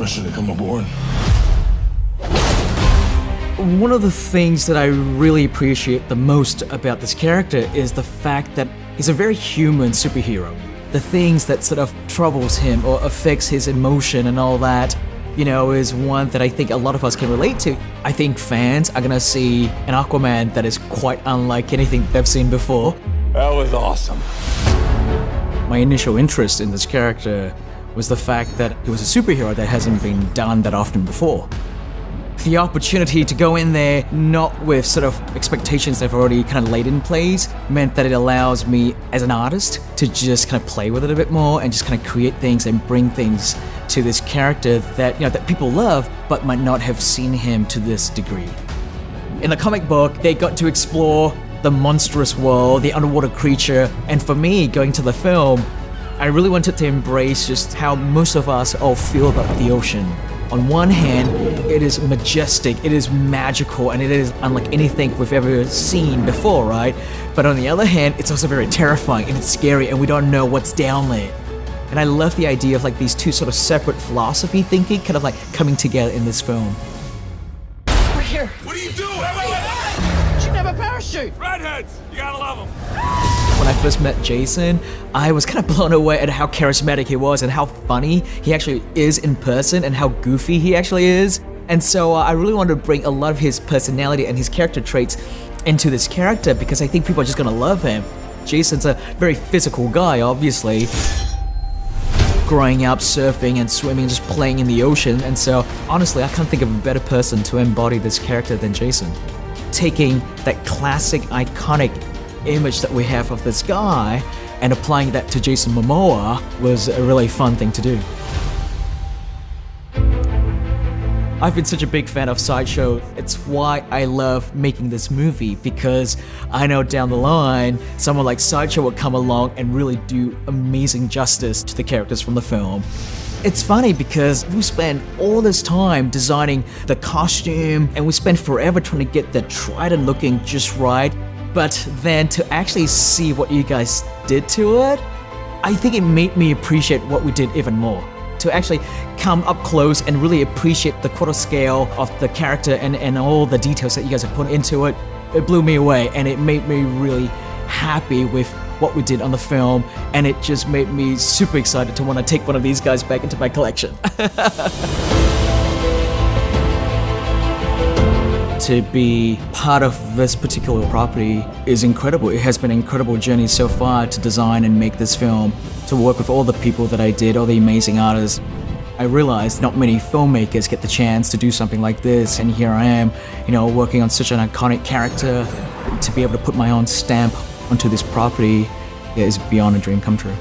permission to come aboard. One of the things that I really appreciate the most about this character is the fact that he's a very human superhero. The things that sort of troubles him or affects his emotion and all that, is one that I think a lot of us can relate to. I think fans are gonna see an Aquaman that is quite unlike anything they've seen before. That was awesome. My initial interest in this character was the fact that he was a superhero that hasn't been done that often before. The opportunity to go in there not with sort of expectations that I've already kind of laid in place meant that it allows me as an artist to just kind of play with it a bit more and just kind of create things and bring things to this character that that people love but might not have seen him to this degree. In the comic book, they got to explore the monstrous world, the underwater creature, and for me, going to the film, I really wanted to embrace just how most of us all feel about the ocean. On one hand, it is majestic, it is magical, and it is unlike anything we've ever seen before, right? But on the other hand, it's also very terrifying and it's scary and we don't know what's down there. And I love the idea of like these two sort of separate philosophy thinking kind of like coming together in this film. We're here. What are you doing? You should have a parachute. Redheads! You gotta love them. When I first met Jason, I was kind of blown away at how charismatic he was and how funny he actually is in person and how goofy he actually is. And so I really wanted to bring a lot of his personality and his character traits into this character because I think people are just gonna love him. Jason's a very physical guy, obviously. Growing up, surfing and swimming, just playing in the ocean. And so honestly, I can't think of a better person to embody this character than Jason. Taking that classic, iconic image that we have of this guy and applying that to Jason Momoa was a really fun thing to do. I've been such a big fan of Sideshow. It's why I love making this movie because I know down the line someone like Sideshow will come along and really do amazing justice to the characters from the film. It's funny because we spend all this time designing the costume and we spend forever trying to get the Trident looking just right. But then to actually see what you guys did to it, I think it made me appreciate what we did even more. To actually come up close and really appreciate the quarter scale of the character and all the details that you guys have put into it, it blew me away and it made me really happy with what we did on the film, and it just made me super excited to want to take one of these guys back into my collection. To be part of this particular property is incredible. It has been an incredible journey so far to design and make this film, to work with all the people that I did, all the amazing artists. I realized not many filmmakers get the chance to do something like this, and here I am, working on such an iconic character. To be able to put my own stamp onto this property is beyond a dream come true.